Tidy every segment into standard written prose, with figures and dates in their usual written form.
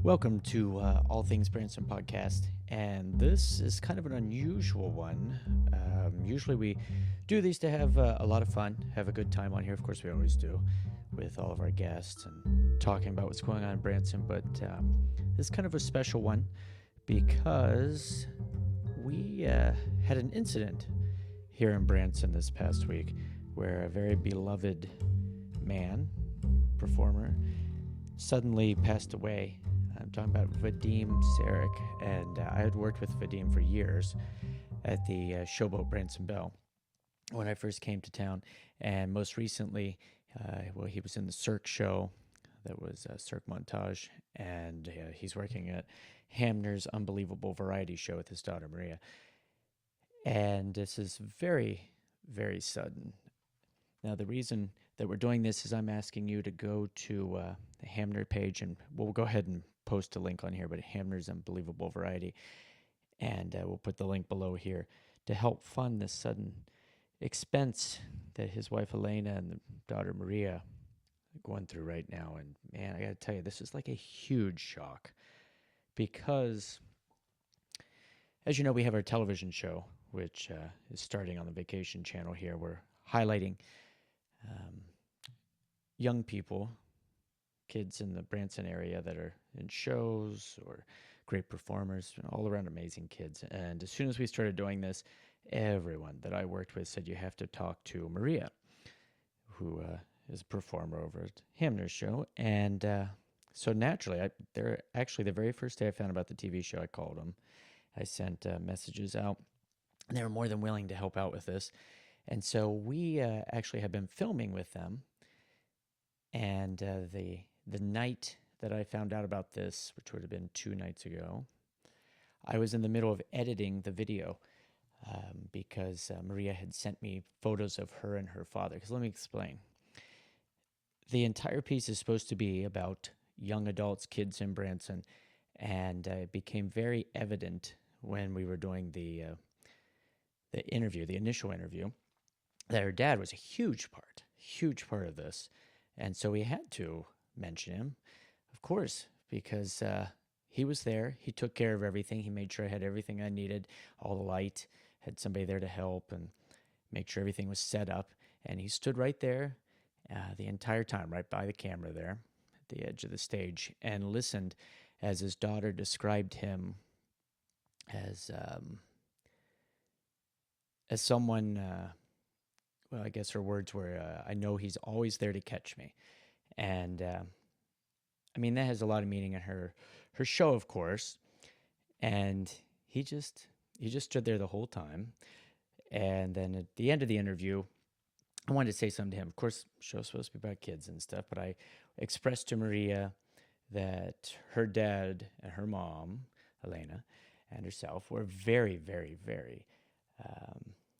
Welcome to All Things Branson podcast, and this is kind of an unusual one. Usually we do these to have a lot of fun, have a good time on here. Of course, we always do with all of our guests and talking about what's going on in Branson, but this is kind of a special one because we had an incident here in Branson this past week where a very beloved man, performer, suddenly passed away. I'm talking about Vadim Sarek, and I had worked with Vadim for years at the Showboat Branson Bell when I first came to town, and most recently, he was in the Cirque show that was Cirque Montage, and he's working at Hamner's Unbelievable Variety Show with his daughter Maria. And this is very, very sudden. Now, the reason that we're doing this is I'm asking you to go to the Hamner page, and we'll go ahead and post a link on here, but Hamner's Unbelievable Variety, and we'll put the link below here to help fund this sudden expense that his wife Elena and the daughter Maria are going through right now. And man, I got to tell you, this is like a huge shock because, as you know, we have our television show, which is starting on the Vacation Channel here. We're highlighting young people, kids in the Branson area that are in shows or great performers, all around amazing kids. And as soon as we started doing this, everyone that I worked with said, you have to talk to Maria, who is a performer over at Hamner's show. And so naturally, they're actually the very first day I found about the TV show, I called them. I sent messages out, and they were more than willing to help out with this. And so we actually have been filming with them. And the night that I found out about this, which would have been 2 nights ago, I was in the middle of editing the video because Maria had sent me photos of her and her father. Because let me explain. The entire piece is supposed to be about young adults, kids in Branson, and it became very evident when we were doing the interview, the initial interview, that her dad was a huge part of this. And so we had to mention him, of course, because he was there. He took care of everything. He made sure I had everything I needed, all the light, had somebody there to help and make sure everything was set up. And he stood right there the entire time, right by the camera there at the edge of the stage, and listened as his daughter described him as someone... well, I guess her words were, I know he's always there to catch me. And I mean, that has a lot of meaning in her show, of course. And he just stood there the whole time. And then at the end of the interview, I wanted to say something to him. Of course, the show's supposed to be about kids and stuff, but I expressed to Maria that her dad and her mom, Elena, and herself were very, very, very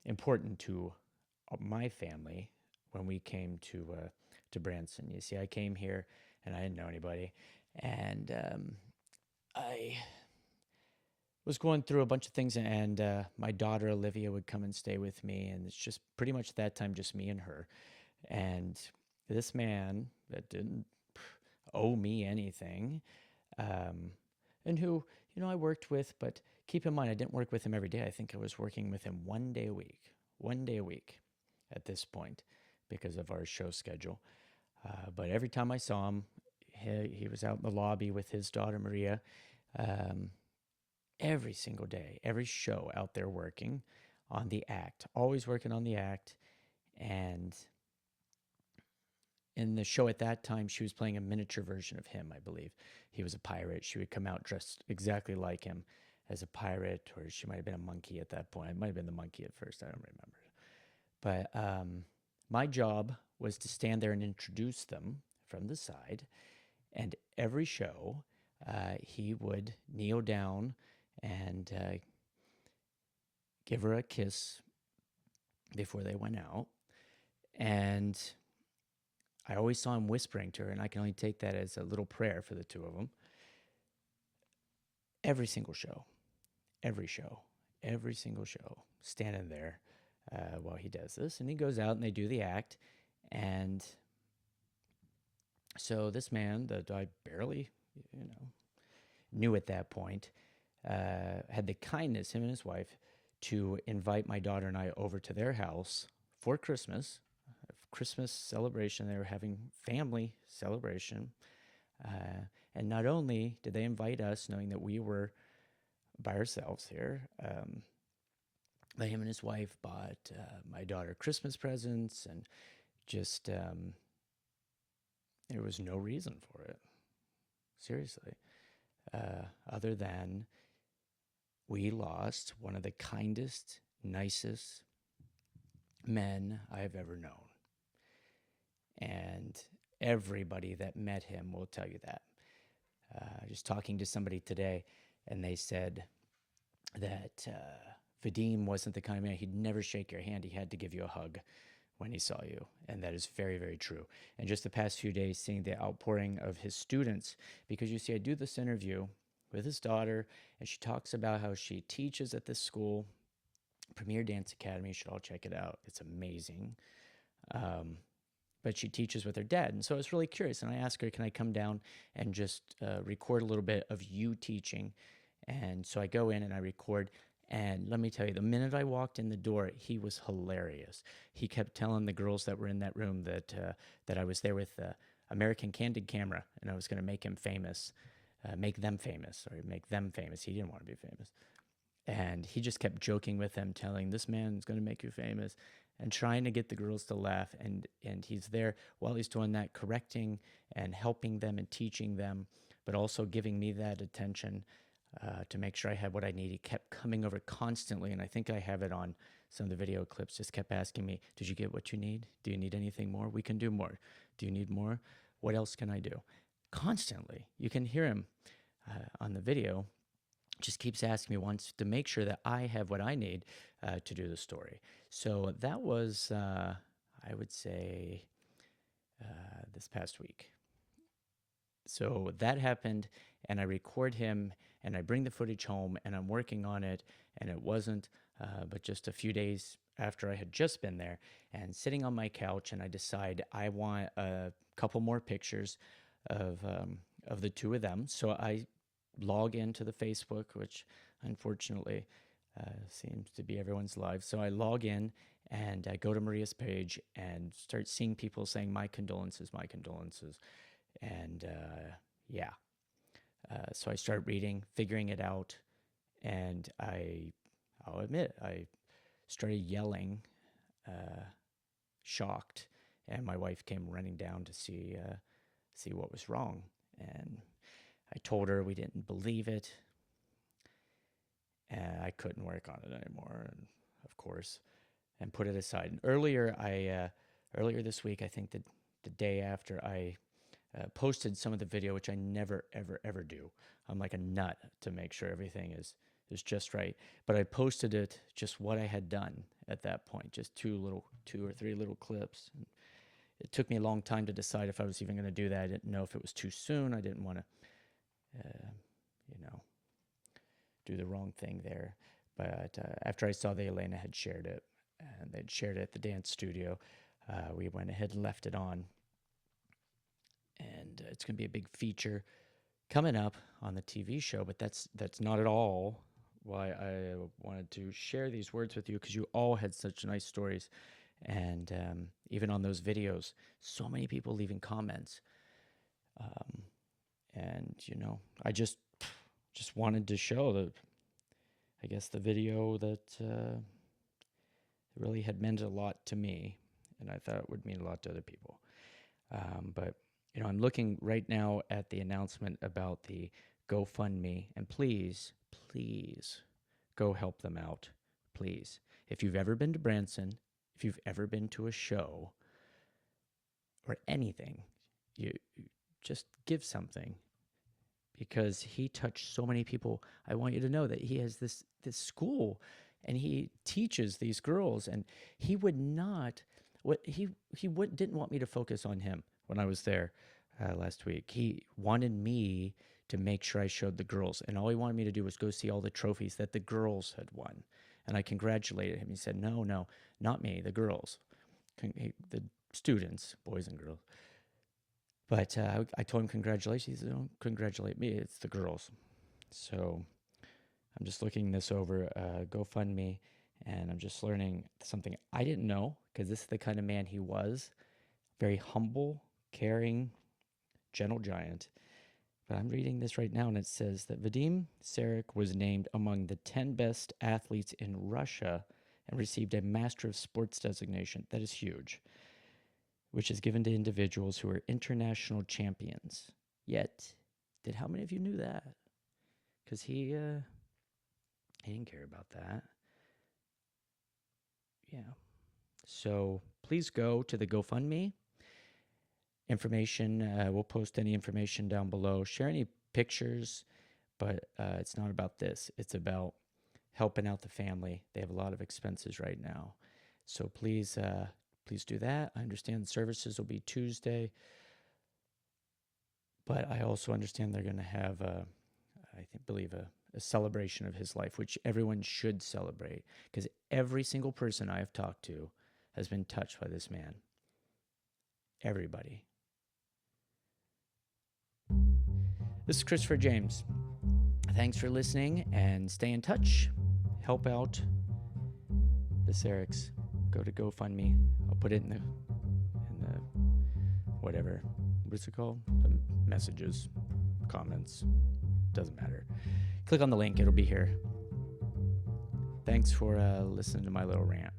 important to my family when we came to Branson. You see, I came here and I didn't know anybody, and I was going through a bunch of things, and my daughter Olivia would come and stay with me, and it's just pretty much that time just me and her. And this man that didn't owe me anything, and who, I worked with, but keep in mind, I didn't work with him every day. I think I was working with him 1 day a week at this point because of our show schedule. But every time I saw him, he was out in the lobby with his daughter Maria, every single day, every show out there working on the act, always working on the act. And in the show at that time, she was playing a miniature version of him, I believe. He was a pirate. She would come out dressed exactly like him as a pirate, or she might have been a monkey at that point. It might have been the monkey at first. I don't remember. But my job was to stand there and introduce them from the side. And every show, he would kneel down and give her a kiss before they went out. And I always saw him whispering to her, and I can only take that as a little prayer for the two of them. Every single show, standing there while he does this. And he goes out and they do the act. And so this man that I barely, knew at that point, had the kindness, him and his wife, to invite my daughter and I over to their house for Christmas, Christmas celebration. They were having family celebration. And not only did they invite us, knowing that we were by ourselves here, but him and his wife bought my daughter Christmas presents, and just there was no reason for it, seriously, other than we lost one of the kindest, nicest men I've ever known. And everybody that met him will tell you that. Just talking to somebody today, and they said that Vadim wasn't the kind of man, he'd never shake your hand. He had to give you a hug when he saw you. And that is very, very true. And just the past few days, seeing the outpouring of his students, because you see, I do this interview with his daughter, and she talks about how she teaches at this school, Premier Dance Academy. You should all check it out. It's amazing. But she teaches with her dad. And so I was really curious. And I asked her, can I come down and just record a little bit of you teaching? And so I go in and I record. And let me tell you, the minute I walked in the door, he was hilarious. He kept telling the girls that were in that room that I was there with American Candid Camera, and I was going to make him famous, make them famous. He didn't want to be famous. And he just kept joking with them, telling, this man is going to make you famous, and trying to get the girls to laugh. And he's there while he's doing that, correcting and helping them and teaching them, but also giving me that attention to make sure I had what I needed. He kept coming over constantly, and I think I have it on some of the video clips, just kept asking me, did you get what you need? Do you need anything more? We can do more. Do you need more? What else can I do? Constantly. You can hear him on the video. Just keeps asking me, wants to make sure that I have what I need to do the story. So that was, I would say, this past week. So that happened, and I record him, and I bring the footage home, and I'm working on it, and it wasn't but just a few days after I had just been there, and sitting on my couch, and I decide I want a couple more pictures of the two of them. So I log into the Facebook, which unfortunately seems to be everyone's life. So I log in, and I go to Maria's page and start seeing people saying, my condolences, my condolences. And so I start reading, figuring it out, and I'll admit, I started yelling, shocked, and my wife came running down to see what was wrong. And I told her we didn't believe it, and I couldn't work on it anymore, and of course, and put it aside. And earlier this week, I think the day after, I posted some of the video, which I never, ever, ever do. I'm like a nut to make sure everything is just right. But I posted it, just what I had done at that point, just two or three little clips. And it took me a long time to decide if I was even going to do that. I didn't know if it was too soon. I didn't want to, do the wrong thing there. But after I saw that Elena had shared it, and they'd shared it at the dance studio, we went ahead and left it on. And it's going to be a big feature coming up on the TV show, but that's not at all why I wanted to share these words with you, because you all had such nice stories. And even on those videos, so many people leaving comments. And, I just wanted to show the video that really had meant a lot to me, and I thought it would mean a lot to other people. But I'm looking right now at the announcement about the GoFundMe, and please go help them out, please. If you've ever been to Branson, if you've ever been to a show or anything, you just give something, because he touched so many people. I want you to know that he has this school, and he teaches these girls, and he would not, didn't want me to focus on him when I was there last week. He wanted me to make sure I showed the girls, and all he wanted me to do was go see all the trophies that the girls had won. And I congratulated him. He said, no, not me, the girls, the students, boys and girls. But I told him congratulations. He said, don't congratulate me, it's the girls. So I'm just looking this over, GoFundMe, and I'm just learning something I didn't know, because this is the kind of man he was. Very humble, caring, gentle giant. But I'm reading this right now, and it says that Vadim Sarek was named among the 10 best athletes in Russia and received a Master of Sports designation. That is huge, which is given to individuals who are international champions. Yet, how many of you knew that? Because he didn't care about that. Yeah. So please go to the GoFundMe. Information, we'll post any information down below. Share any pictures, but it's not about this. It's about helping out the family. They have a lot of expenses right now. So please do that. I understand the services will be Tuesday, but I also understand they're going to have, believe a celebration of his life, which everyone should celebrate, because every single person I have talked to has been touched by this man. Everybody. This is Christopher James. Thanks for listening, and stay in touch. Help out the Sareks. Go to GoFundMe. I'll put it in the whatever. What's it called? The messages, comments. Doesn't matter. Click on the link. It'll be here. Thanks for listening to my little rant.